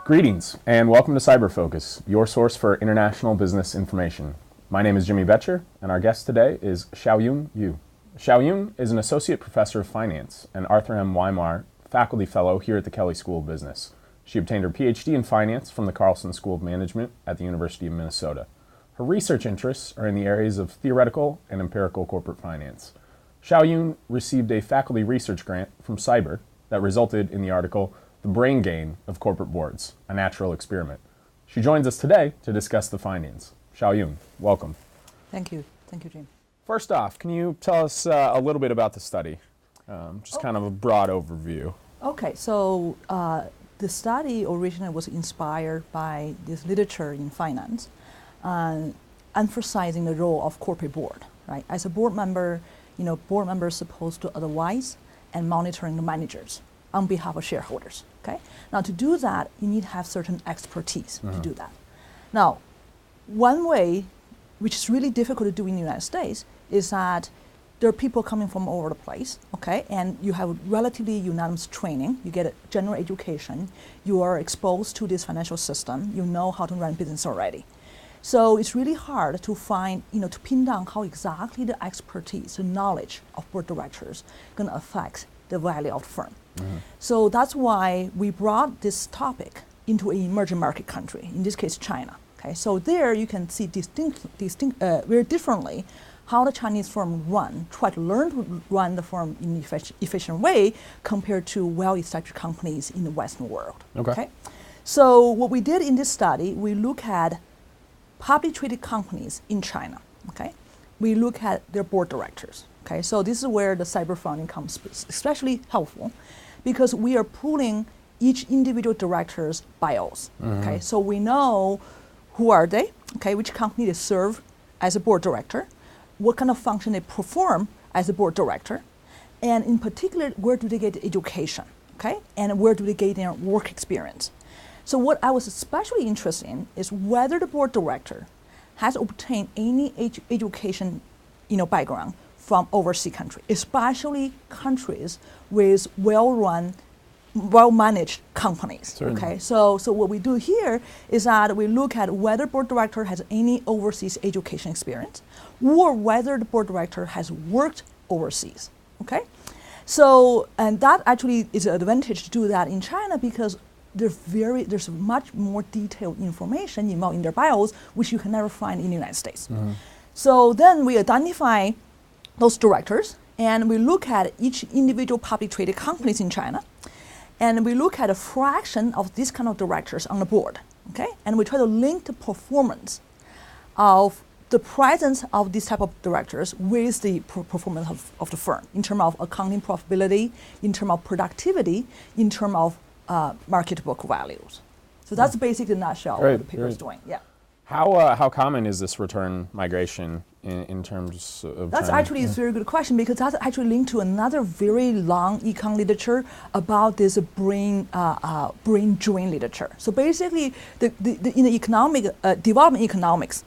Greetings and welcome to Cyber Focus, your source for international business information. My name is Jimmy Bettcher and our guest today is Xiaoyun Yu. Xiaoyun is an associate professor of finance and Arthur M. Weimar faculty fellow here at the Kelley School of Business. She obtained her PhD in finance from the Carlson School of Management at the University of Minnesota. Her research interests are in the areas of theoretical and empirical corporate finance. Xiaoyun received a faculty research grant from CIBER that resulted in the article The Brain Gain of Corporate Boards, a Natural Experiment. She joins us today to discuss the findings. Xiaoyun, welcome. Thank you, Jim. First off, can you tell us a little bit about the study? Kind of a broad overview. Okay, so the study originally was inspired by this literature in finance, emphasizing the role of corporate board, right? As a board member, board members are supposed to advise and monitoring the managers on behalf of shareholders, okay? Now to do that, you need to have certain expertise to do that. Now, one way, which is really difficult to do in the United States, is that there are people coming from all over the place, okay? And you have relatively unanimous training, you get a general education, you are exposed to this financial system, you know how to run business already. So it's really hard to find, to pin down how exactly the expertise, the knowledge of board directors going to affect the value of the firm. So that's why we brought this topic into an emerging market country, in this case China. Okay, so there you can see very differently how the Chinese firm try to learn to run the firm in an efficient way compared to well-established companies in the Western world. Okay. So what we did in this study, we look at publicly traded companies in China. Okay, we look at their board directors. Okay, so this is where the cyber funding comes especially helpful, because we are pulling each individual director's bios. Okay, so we know who are they, okay, which company they serve as a board director, what kind of function they perform as a board director, and in particular, where do they get education, okay, and where do they get their work experience. So what I was especially interested in is whether the board director has obtained any education, background from overseas countries, especially countries with well-run, well-managed companies. Certainly. Okay, so what we do here is that we look at whether board director has any overseas education experience, or whether the board director has worked overseas. Okay, so and that actually is an advantage to do that in China because there's much more detailed information involved in their bios, which you can never find in the United States. So then we identify those directors, and we look at each individual publicly traded companies in China, and we look at a fraction of these kind of directors on the board, okay? And we try to link the performance of the presence of these type of directors with the performance of the firm in terms of accounting profitability, in terms of productivity, in terms of market book values. So that's basically the nutshell what the paper is doing. Yeah. How common is this return migration in terms of That's China? actually a very good question, because that's actually linked to another very long econ literature about this brain drain literature. So basically, in the development economics,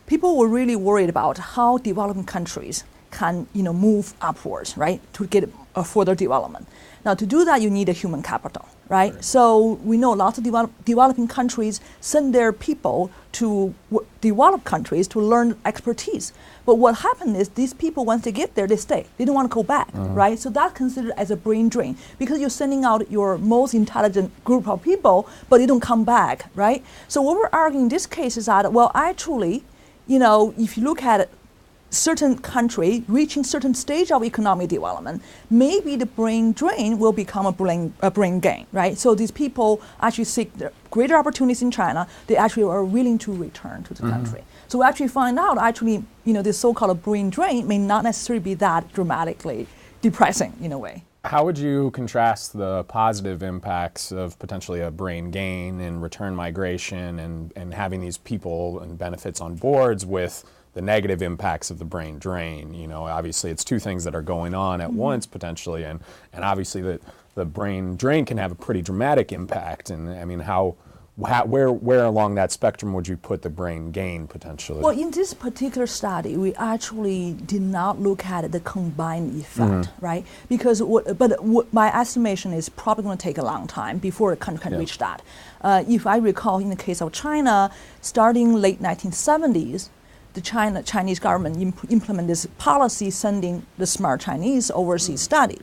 people were really worried about how developing countries can move upwards, right, to get a further development. Now, to do that, you need a human capital, right? So we know lots of developing countries send their people to developed countries to learn expertise. But what happened is these people, once they get there, they stay. They don't want to go back, right? So that's considered as a brain drain, because you're sending out your most intelligent group of people, but they don't come back, right? So what we're arguing in this case is that, well, actually, if you look at it, certain country reaching certain stage of economic development, maybe the brain drain will become a brain gain, right? So these people actually seek the greater opportunities in China. They actually are willing to return to the country. So we actually find out this so-called brain drain may not necessarily be that dramatically depressing in a way. How would you contrast the positive impacts of potentially a brain gain and return migration and having these people and benefits on boards with the negative impacts of the brain drain? Obviously it's two things that are going on at once potentially, and obviously the brain drain can have a pretty dramatic impact. And I mean, where along that spectrum would you put the brain gain potentially? Well, in this particular study, we actually did not look at the combined effect, right? Because my estimation is probably going to take a long time before it can reach that. If I recall, in the case of China, starting late 1970s, the Chinese government implemented this policy sending the smart Chinese overseas study.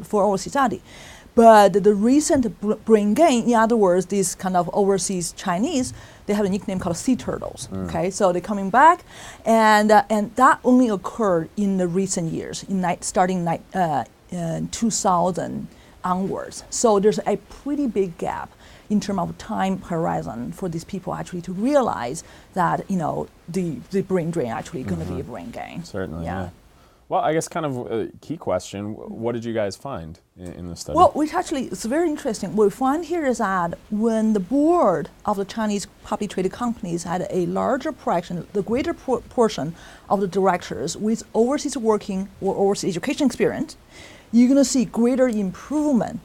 But the recent brain gain, in other words, these kind of overseas Chinese, they have a nickname called sea turtles. Okay, so they're coming back, and that only occurred in the recent years, starting 2000 onwards. So there's a pretty big gap in terms of time horizon for these people actually to realize that the brain drain actually going to be a brain gain. Certainly, yeah. Well, I guess kind of a key question, what did you guys find in the study? Well, it's very interesting. What we find here is that when the board of the Chinese publicly traded companies had a larger fraction, the greater portion of the directors with overseas working or overseas education experience, you're going to see greater improvement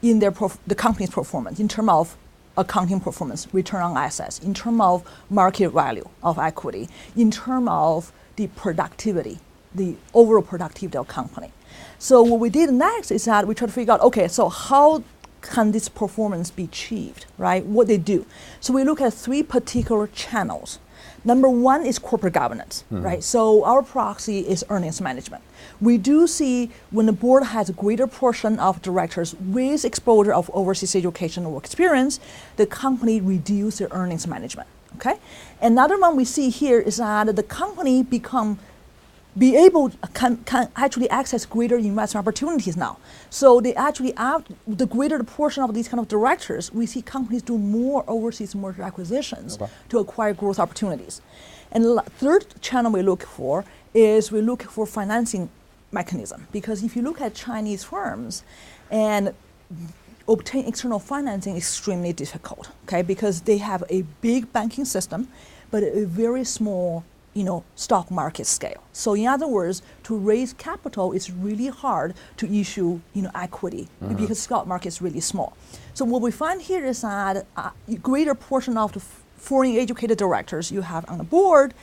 in the company's performance in terms of accounting performance, return on assets, in terms of market value of equity, in terms of the productivity, the overall productivity of company. So what we did next is that we tried to figure out, okay, so how can this performance be achieved, right? What they do. So we look at 3 particular channels. Number 1 is corporate governance, right? So our proxy is earnings management. We do see when the board has a greater portion of directors with exposure of overseas education or experience, the company reduce their earnings management, okay? Another one we see here is that the company can actually access greater investment opportunities now. So they actually the greater the portion of these kind of directors, we see companies do more overseas merger acquisitions to acquire growth opportunities. And the third channel we look for financing mechanism, because if you look at Chinese firms and obtain external financing, extremely difficult, okay, because they have a big banking system, but a very small stock market scale. So in other words, to raise capital, it's really hard to issue, equity because stock market is really small. So what we find here is that a greater portion of the foreign educated directors you have on the board,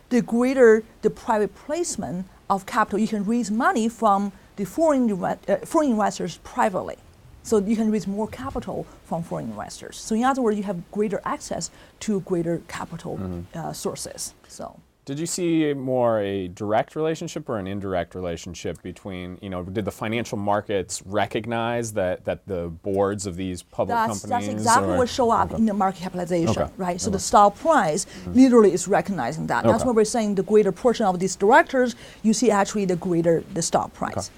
the greater the private placement of capital. You can raise money from the foreign investors privately. So you can raise more capital from foreign investors. So in other words, you have greater access to greater capital sources. So. Did you see more a direct relationship or an indirect relationship between, did the financial markets recognize that the boards of these public companies? That's exactly what show up in the market capitalization, right? So the stock price literally is recognizing that. That's why we're saying the greater portion of these directors, you see actually the greater the stock price.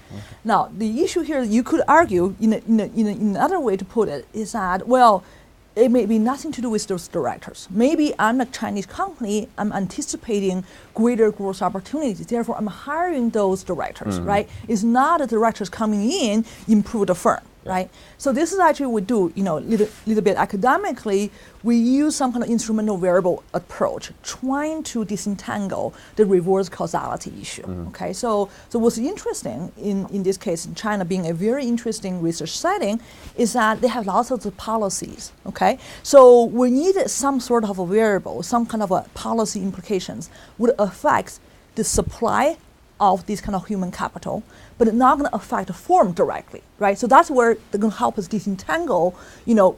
Now, the issue here, you could argue, in another way to put it, is that, well, it may be nothing to do with those directors. Maybe I'm a Chinese company, I'm anticipating greater growth opportunities, therefore I'm hiring those directors, right? It's not the directors coming in improve the firm, right? So this is actually what we do, little bit academically, we use some kind of instrumental variable approach, trying to disentangle the reverse causality issue, okay? So what's interesting in this case, in China being a very interesting research setting, is that they have lots of the policies, okay? So we need some sort of a variable, some kind of a policy implications would affect the supply of this kind of human capital, but it's not going to affect the firm directly, right? So that's where they're going to help us disentangle,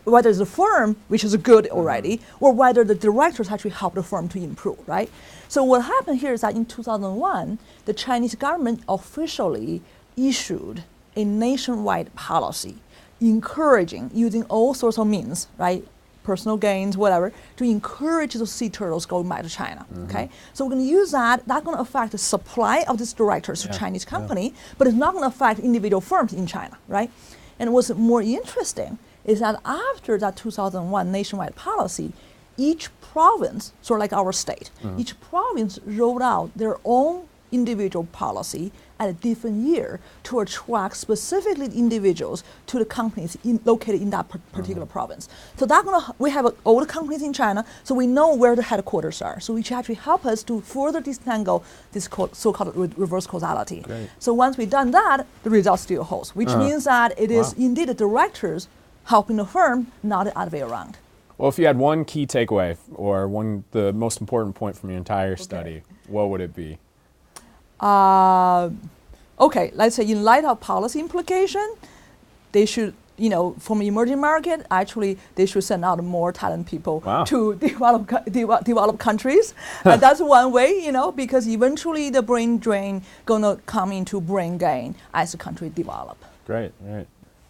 whether it's the firm, which is good already, or whether the directors actually help the firm to improve, right? So what happened here is that in 2001, the Chinese government officially issued a nationwide policy encouraging, using all sorts of means, right? Personal gains, whatever, to encourage those sea turtles going back to China, okay? So we're going to use that. That's going to affect the supply of these directors to Chinese company, but it's not going to affect individual firms in China, right? And what's more interesting is that after that 2001 nationwide policy, each province, sort of like our state, each province rolled out their own individual policy at a different year to attract specifically individuals to the companies located in that particular province. So we have all the companies in China, so we know where the headquarters are. So which actually help us to further disentangle this so-called reverse causality. Great. So once we've done that, the result still holds, which means that it is indeed the directors helping the firm, not the other way around. Well, if you had one key takeaway or the most important point from your entire study, what would it be? Okay, let's say in light of policy implication, they should, from emerging market, actually they should send out more talent people to develop countries. And that's one way, because eventually the brain drain gonna come into brain gain as the country develop. Great.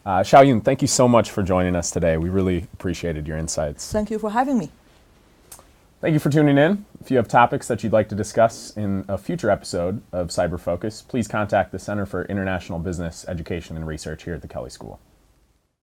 Xiaoyun, thank you so much for joining us today. We really appreciated your insights. Thank you for having me. Thank you for tuning in. If you have topics that you'd like to discuss in a future episode of Cyber Focus, please contact the Center for International Business Education and Research here at the Kelley School.